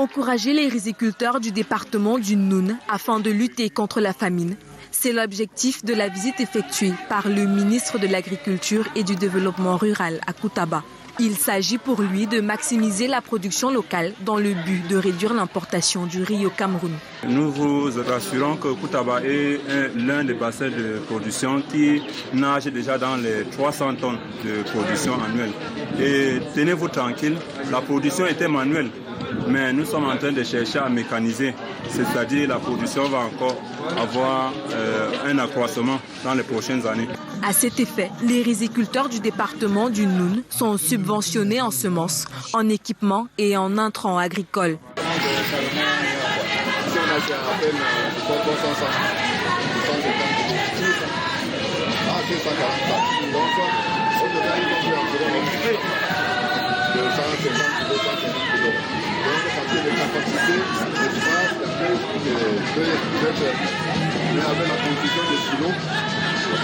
Encourager les riziculteurs du département du Noun afin de lutter contre la famine. C'est l'objectif de la visite effectuée par le ministre de l'Agriculture et du Développement rural à Koutaba. Il s'agit pour lui de maximiser la production locale dans le but de réduire l'importation du riz au Cameroun. Nous vous rassurons que Koutaba est l'un des bassins de production qui nage déjà dans les 300 tonnes de production annuelle. Et tenez-vous tranquille, la production était manuelle, mais nous sommes en train de chercher à mécaniser, c'est-à-dire la production va encore avoir un accroissement dans les prochaines années. À cet effet, les riziculteurs du département du Noun sont subventionnés en semences, en équipements et en intrants agricoles.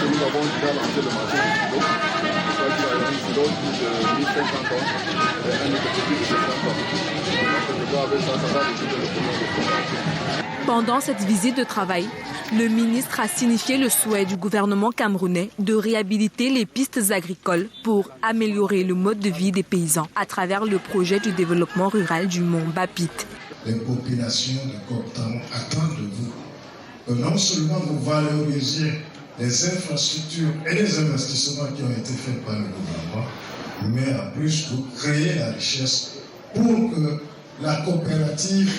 Nous avons déjà lancé le marché du silo. Un silo de 1500 tonnes et un autre petit de 700 tonnes. Donc je dois avec ça va réduire le problème de production. Pendant cette visite de travail, le ministre a signifié le souhait du gouvernement camerounais de réhabiliter les pistes agricoles pour améliorer le mode de vie des paysans à travers le projet du développement rural du Mont Bapit. Les populations de Coptam attendent de vous que non seulement vous valorisiez les infrastructures et les investissements qui ont été faits par le gouvernement, mais en plus vous créez la richesse pour que la coopérative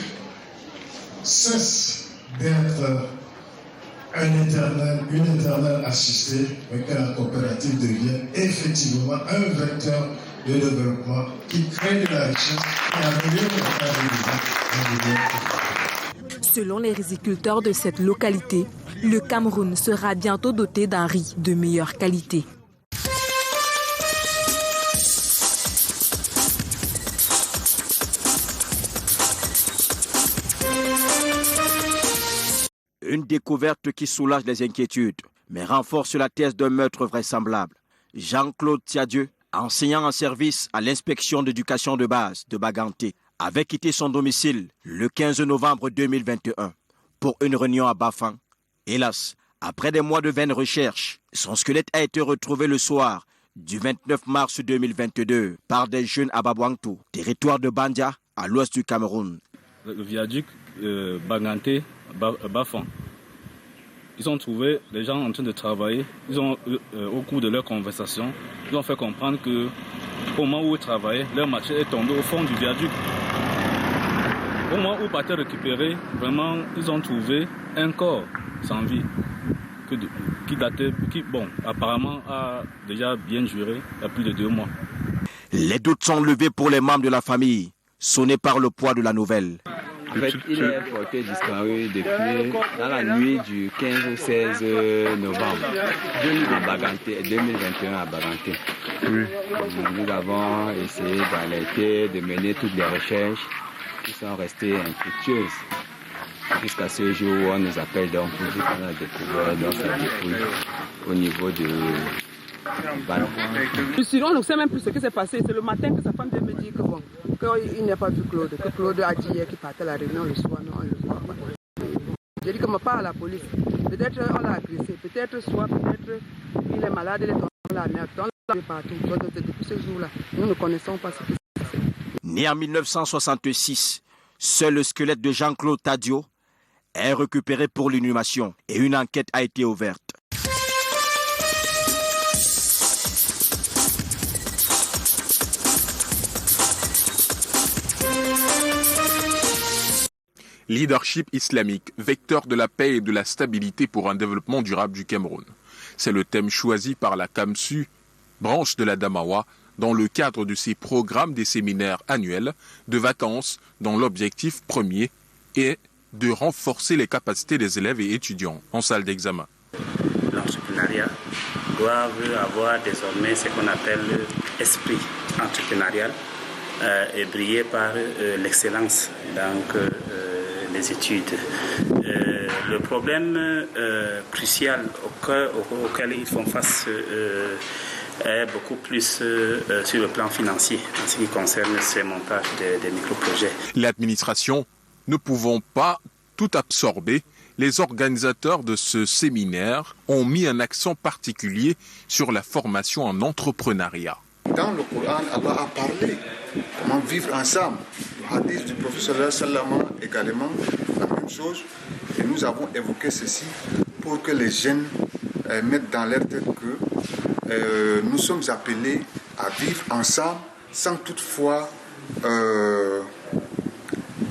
cesse d'être une éternelle assistée, mais que la coopérative devienne effectivement un vecteur de développement qui crée de la richesse et améliore le cadre de vie. Selon les riziculteurs de cette localité, le Cameroun sera bientôt doté d'un riz de meilleure qualité. Une découverte qui soulage les inquiétudes, mais renforce la thèse d'un meurtre vraisemblable. Jean-Claude Tiadieu, enseignant en service à l'inspection d'éducation de base de Baganté, avait quitté son domicile le 15 novembre 2021 pour une réunion à Bafang. Hélas, après des mois de vaines recherches, son squelette a été retrouvé le soir du 29 mars 2022 par des jeunes à Babouangtou, territoire de Bandia, à l'ouest du Cameroun. Le viaduc Baganté, Bafang. Ils ont trouvé les gens en train de travailler. Ils ont, au cours de leur conversation, ils ont fait comprendre qu'au moment où ils travaillaient, leur machette est tombée au fond du viaduc. Au moment où ils partaient récupérer, vraiment, ils ont trouvé un corps sans vie qui datait, apparemment a déjà bien duré, il y a plus de 2 mois. Les doutes sont levés pour les membres de la famille, sonnés par le poids de la nouvelle. En fait, il est porté disparu depuis dans la nuit du 15 au 16 novembre à Baganté, 2021 à Baganté. Oui. Nous avons essayé d'alerter, de mener toutes les recherches qui sont restées infructueuses. Jusqu'à ce jour où on nous appelle donc pour dire qu'on a découvert dans sa dépouille au niveau de Ballon. On ne sait même plus ce qui s'est passé. C'est le matin que sa femme vient me dire qu'il n'a pas vu Claude. Que Claude a dit hier qu'il partait à la réunion le soir. Non, on le voit pas. J'ai dit qu'on me parle à la police. Peut-être on l'a agressé. Peut-être il est malade, il est dans la merde. On l'a partout. Depuis ce jour-là, nous ne connaissons pas ce qui s'est passé. Né en 1966, seul le squelette de Jean-Claude Tadio est récupéré pour l'inhumation et une enquête a été ouverte. Leadership islamique, vecteur de la paix et de la stabilité pour un développement durable du Cameroun. C'est le thème choisi par la CAMSU, branche de la Damawa, dans le cadre de ses programmes des séminaires annuels de vacances dont l'objectif premier est de renforcer les capacités des élèves et étudiants en salle d'examen. L'entrepreneuriat doit avoir désormais ce qu'on appelle l'esprit entrepreneurial et briller par l'excellence dans les études. Le problème crucial auquel ils font face est beaucoup plus sur le plan financier en ce qui concerne ces montages des micro-projets. L'administration ne pouvant pas tout absorber, les organisateurs de ce séminaire ont mis un accent particulier sur la formation en entrepreneuriat. Dans le Coran, Allah a parlé comment vivre ensemble. Le hadith du professeur Salama également, la même chose. Et nous avons évoqué ceci pour que les jeunes mettent dans leur tête que nous sommes appelés à vivre ensemble sans toutefois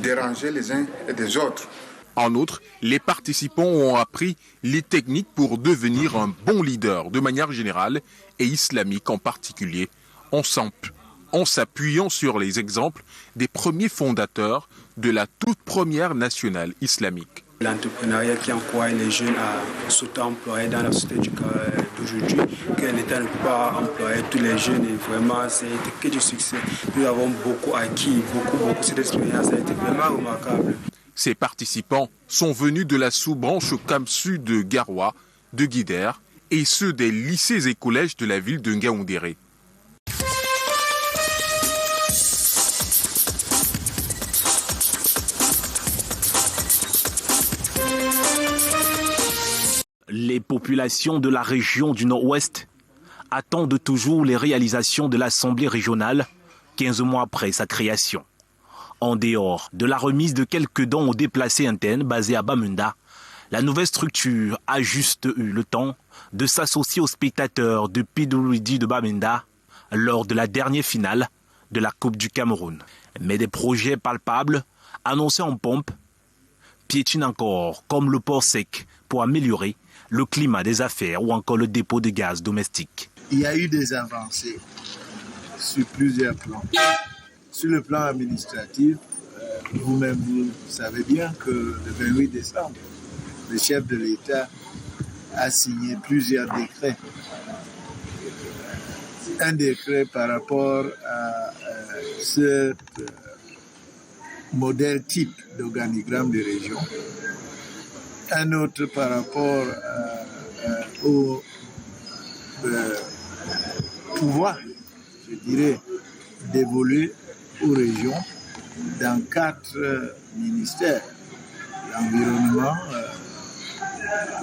déranger les uns et des autres. En outre, les participants ont appris les techniques pour devenir un bon leader de manière générale et islamique en particulier, en s'appuyant sur les exemples des premiers fondateurs de la toute première nationale islamique. L'entrepreneuriat qui encourage les jeunes à s'auto-employer dans la société d'aujourd'hui, que l'État ne peut pas employer tous les jeunes et vraiment c'est que du succès. Nous avons beaucoup acquis, beaucoup cette expérience a été vraiment remarquable. Ces participants sont venus de la sous-branche CAMSU de Garoua, de Guider et ceux des lycées et collèges de la ville de Ngaoundéré. Les populations de la région du Nord-Ouest attendent toujours les réalisations de l'Assemblée régionale 15 mois après sa création. En dehors de la remise de quelques dons aux déplacés internes basés à Bamenda, la nouvelle structure a juste eu le temps de s'associer aux spectateurs de PWD de Bamenda lors de la dernière finale de la Coupe du Cameroun. Mais des projets palpables, annoncés en pompe, piétinent encore, comme le port sec pour améliorer le climat des affaires ou encore le dépôt de gaz domestique. Il y a eu des avancées sur plusieurs plans. Sur le plan administratif, vous-même vous savez bien que le 28 décembre, le chef de l'État a signé plusieurs décrets. Un décret par rapport à ce modèle type d'organigramme de région. Un autre par rapport au pouvoir, je dirais, d'évoluer aux régions dans 4 ministères. L'environnement,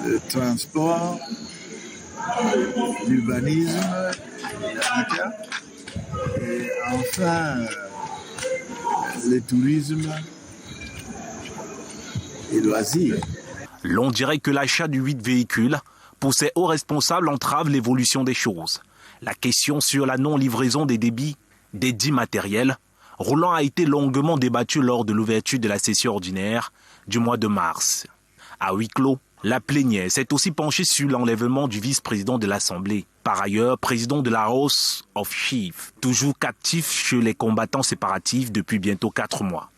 le transport, l'urbanisme, l'habitat et enfin le tourisme et loisirs. L'on dirait que l'achat de 8 véhicules pour ces hauts responsables entrave l'évolution des choses. La question sur la non-livraison des débits des dits matériels roulants a été longuement débattue lors de l'ouverture de la session ordinaire du mois de mars. À huis clos, la plénière s'est aussi penchée sur l'enlèvement du vice-président de l'Assemblée, par ailleurs président de la House of Chiefs, toujours captif chez les combattants séparatifs depuis bientôt 4 mois.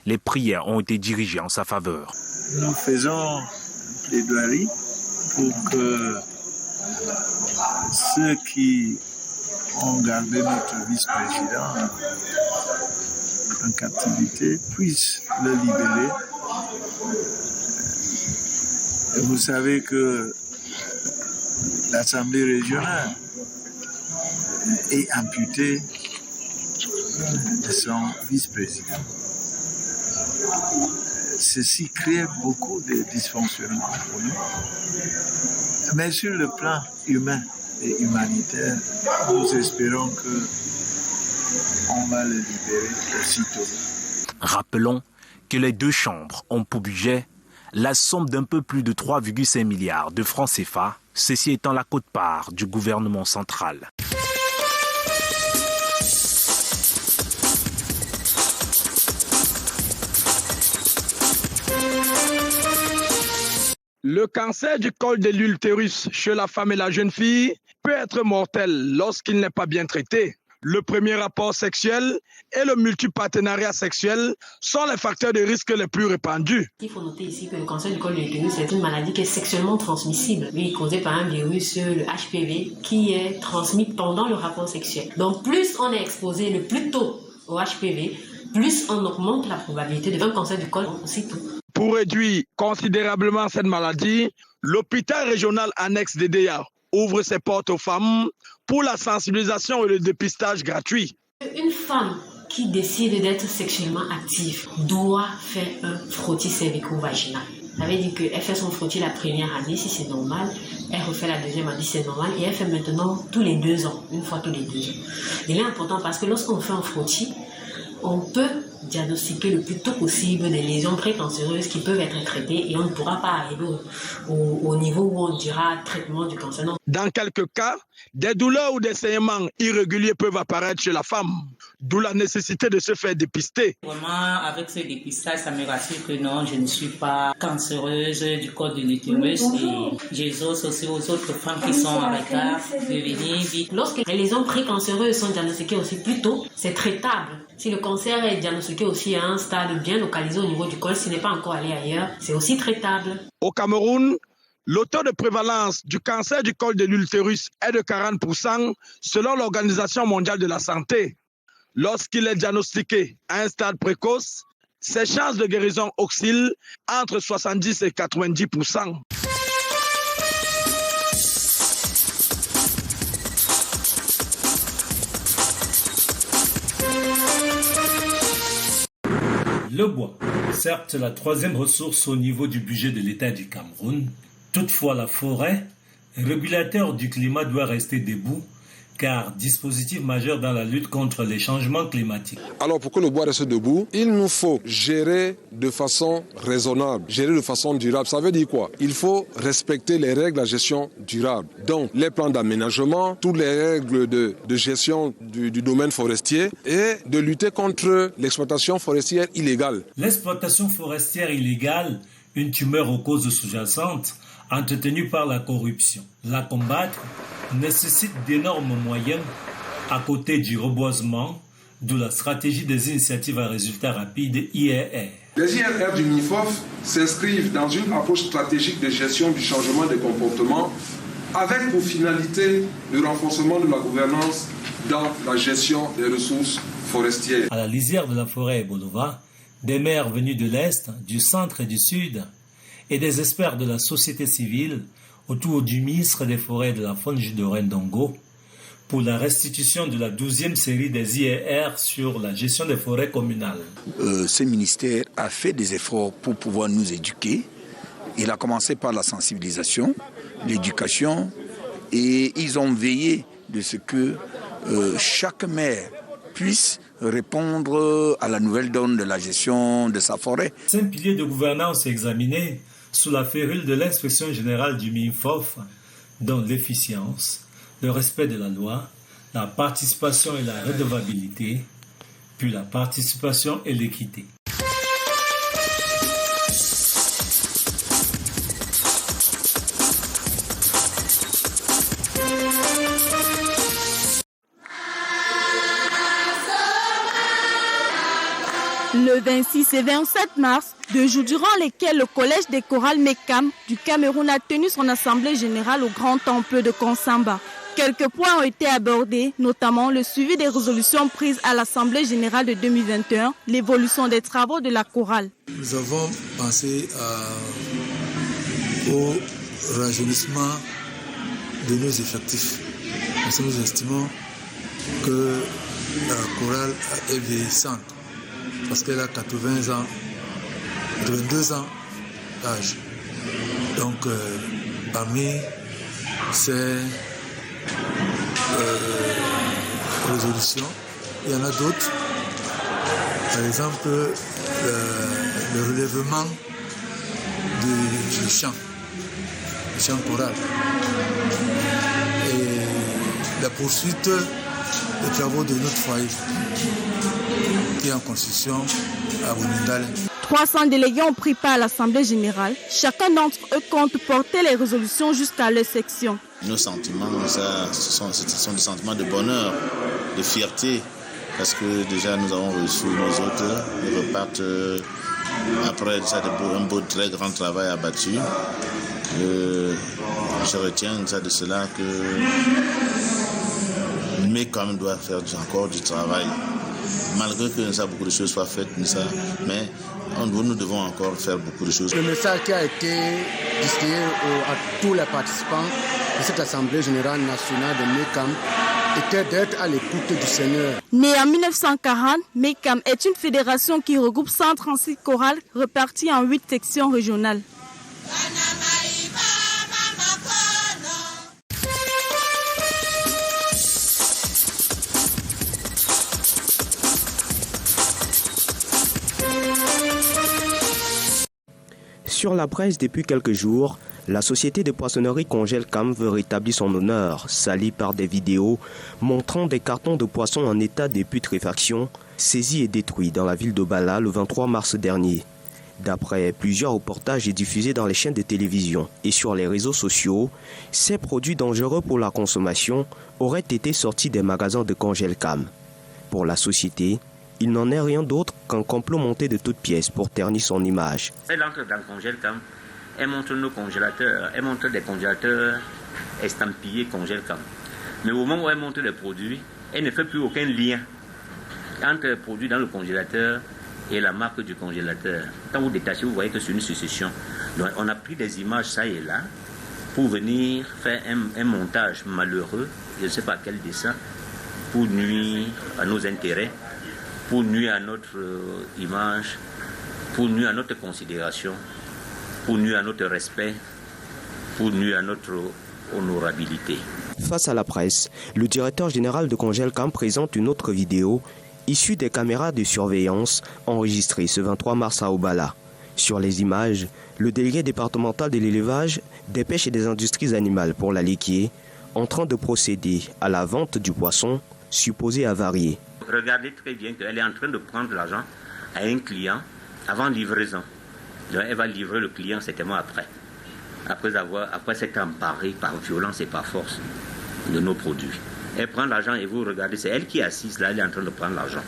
Les prières ont été dirigées en sa faveur. Nous faisons plaidoirie pour que ceux qui ont gardé notre vice-président en captivité puissent le libérer. Et vous savez que l'Assemblée régionale est amputée de son vice-président. Ceci crée beaucoup de dysfonctionnements pour nous. Mais sur le plan humain et humanitaire, nous espérons qu'on va le libérer aussitôt. Rappelons que les 2 chambres ont pour budget la somme d'un peu plus de 3,5 milliards de francs CFA, ceci étant la quote-part du gouvernement central. Le cancer du col de l'utérus chez la femme et la jeune fille peut être mortel lorsqu'il n'est pas bien traité. Le premier rapport sexuel et le multipartenariat sexuel sont les facteurs de risque les plus répandus. Il faut noter ici que le cancer du col de l'utérus est une maladie qui est sexuellement transmissible, causée par un virus, le HPV, qui est transmis pendant le rapport sexuel. Donc plus on est exposé le plus tôt au HPV, plus on augmente la probabilité d'un cancer du col aussitôt. Pour réduire considérablement cette maladie, l'hôpital régional annexe d'Edea ouvre ses portes aux femmes pour la sensibilisation et le dépistage gratuit. Une femme qui décide d'être sexuellement active doit faire un frottis cervico-vaginal. Ça veut dire qu'elle fait son frottis la première année si c'est normal, elle refait la deuxième année si c'est normal et elle fait maintenant tous les 2 ans, une fois tous les 2 ans. Il est important parce que lorsqu'on fait un frottis, on peut diagnostiquer le plus tôt possible des lésions précancéreuses qui peuvent être traitées et on ne pourra pas arriver au niveau où on dira traitement du cancer. Non. Dans quelques cas, des douleurs ou des saignements irréguliers peuvent apparaître chez la femme, d'où la nécessité de se faire dépister. Vraiment, avec ce dépistage, ça me rassure que non, je ne suis pas cancéreuse du col de l'utérus et j'exhorte aussi aux autres femmes qui sont en retard de venir vite. Lorsque les lésions précancéreuses sont diagnostiquées aussi plus tôt, c'est traitable. Si le cancer est diagnostiqué aussi à un stade bien localisé au niveau du col, s'il n'est pas encore allé ailleurs, c'est aussi traitable. Au Cameroun, le taux de prévalence du cancer du col de l'utérus est de 40% selon l'Organisation mondiale de la santé. Lorsqu'il est diagnostiqué à un stade précoce, ses chances de guérison oscillent entre 70 et 90%. Le bois, certes la 3e ressource au niveau du budget de l'État du Cameroun. Toutefois, la forêt, régulateur du climat, doit rester debout car dispositif majeur dans la lutte contre les changements climatiques. Alors pour que le bois reste debout, il nous faut gérer de façon raisonnable, gérer de façon durable. Ça veut dire quoi? Il faut respecter les règles de la gestion durable. Donc les plans d'aménagement, toutes les règles de gestion du domaine forestier et de lutter contre l'exploitation forestière illégale. L'exploitation forestière illégale, une tumeur aux causes sous-jacentes, entretenue par la corruption. La combattre nécessite d'énormes moyens à côté du reboisement, d'où la stratégie des initiatives à résultats rapides IRR. Les IRR du MIFOF s'inscrivent dans une approche stratégique de gestion du changement des comportements avec pour finalité le renforcement de la gouvernance dans la gestion des ressources forestières. À la lisière de la forêt Bolova, des maires venus de l'Est, du centre et du Sud et des experts de la société civile autour du ministre des Forêts et de la Faune Judoren Dongo pour la restitution de la 12e série des IRR sur la gestion des forêts communales. Ce ministère a fait des efforts pour pouvoir nous éduquer. Il a commencé par la sensibilisation, l'éducation, et ils ont veillé de ce que chaque maire puisse répondre à la nouvelle donne de la gestion de sa forêt. 5 piliers de gouvernance examinés sous la férule de l'inspection générale du MINFOF, dont l'efficience, le respect de la loi, la participation et la redevabilité, puis la participation et l'équité. Le 26 et 27 mars, 2 jours durant lesquels le collège des chorales Mekam du Cameroun a tenu son assemblée générale au grand temple de Konsamba. Quelques points ont été abordés, notamment le suivi des résolutions prises à l'assemblée générale de 2021, l'évolution des travaux de la chorale. Nous avons pensé au rajeunissement de nos effectifs. Parce que nous estimons que la chorale est vieillissante. Parce qu'elle a 82 ans d'âge. Donc, parmi ces résolutions, il y en a d'autres. Par exemple, le relèvement du chant choral. Et la poursuite des travaux de notre foyer, qui est en construction à Wunindale. 300 délégués ont pris part à l'Assemblée générale. Chacun d'entre eux compte porter les résolutions jusqu'à leur section. Nos sentiments, ce sont des sentiments de bonheur, de fierté, parce que déjà nous avons reçu nos autres, ils repartent après un beau très grand travail abattu. Je retiens de cela que mais quand même doit faire encore du travail. Malgré que beaucoup de choses soient faites, mais nous devons encore faire beaucoup de choses. Le message qui a été distribué à tous les participants de cette Assemblée générale nationale de MECAM était d'être à l'écoute du Seigneur. Née en 1940, MECAM est une fédération qui regroupe 136 chorales réparties en 8 sections régionales. Sur la presse depuis quelques jours, la société de poissonnerie Congelcam veut rétablir son honneur, sali par des vidéos montrant des cartons de poissons en état de putréfaction saisis et détruits dans la ville de Bala le 23 mars dernier. D'après plusieurs reportages diffusés dans les chaînes de télévision et sur les réseaux sociaux, ces produits dangereux pour la consommation auraient été sortis des magasins de Congelcam. Pour la société, il n'en est rien d'autre qu'un complot monté de toutes pièces pour ternir son image. Elle entre dans Congelcam, elle montre nos congélateurs, elle montre des congélateurs estampillés Congelcam. Mais au moment où elle montre les produits, elle ne fait plus aucun lien entre les produits dans le congélateur et la marque du congélateur. Quand vous détachez, vous voyez que c'est une succession. Donc on a pris des images ça et là pour venir faire un montage malheureux, je ne sais pas quel dessin, pour nuire à nos intérêts, pour nuire à notre image, pour nuire à notre considération, pour nuire à notre respect, pour nuire à notre honorabilité. Face à la presse, le directeur général de Congelcam présente une autre vidéo issue des caméras de surveillance enregistrées ce 23 mars à Obala. Sur les images, le délégué départemental de l'élevage, des pêches et des industries animales pour la Liquier, en train de procéder à la vente du poisson supposé avarié. Regardez très bien qu'elle est en train de prendre l'argent à un client avant livraison. Donc elle va livrer le client certainement après. Après s'être emparée par violence et par force de nos produits. Elle prend l'argent et vous regardez, c'est elle qui est assise là, elle est en train de prendre l'argent.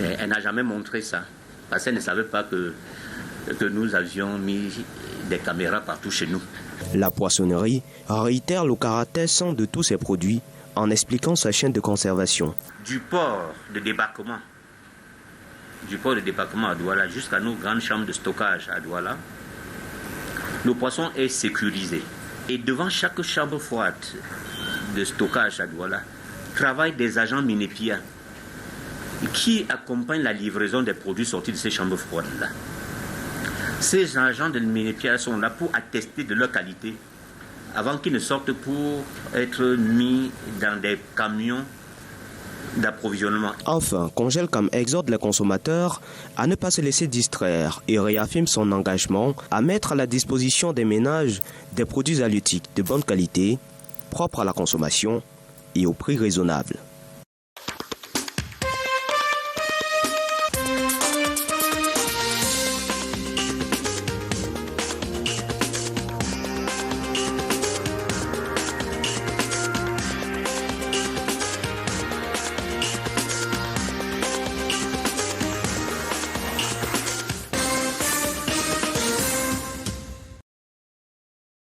Elle n'a jamais montré ça, parce qu'elle ne savait pas que nous avions mis des caméras partout chez nous. La poissonnerie réitère le caractère sain de tous ces produits en expliquant sa chaîne de conservation. Du port de débarquement à Douala jusqu'à nos grandes chambres de stockage à Douala, le poisson est sécurisé. Et devant chaque chambre froide de stockage à Douala, travaillent des agents Minepia qui accompagnent la livraison des produits sortis de ces chambres froides-là. Ces agents de Minepia sont là pour attester de leur qualité avant qu'ils ne sortent pour être mis dans des camions d'approvisionnement. Enfin, Congelcam exhorte les consommateurs à ne pas se laisser distraire et réaffirme son engagement à mettre à la disposition des ménages des produits halieutiques de bonne qualité, propres à la consommation et au prix raisonnable.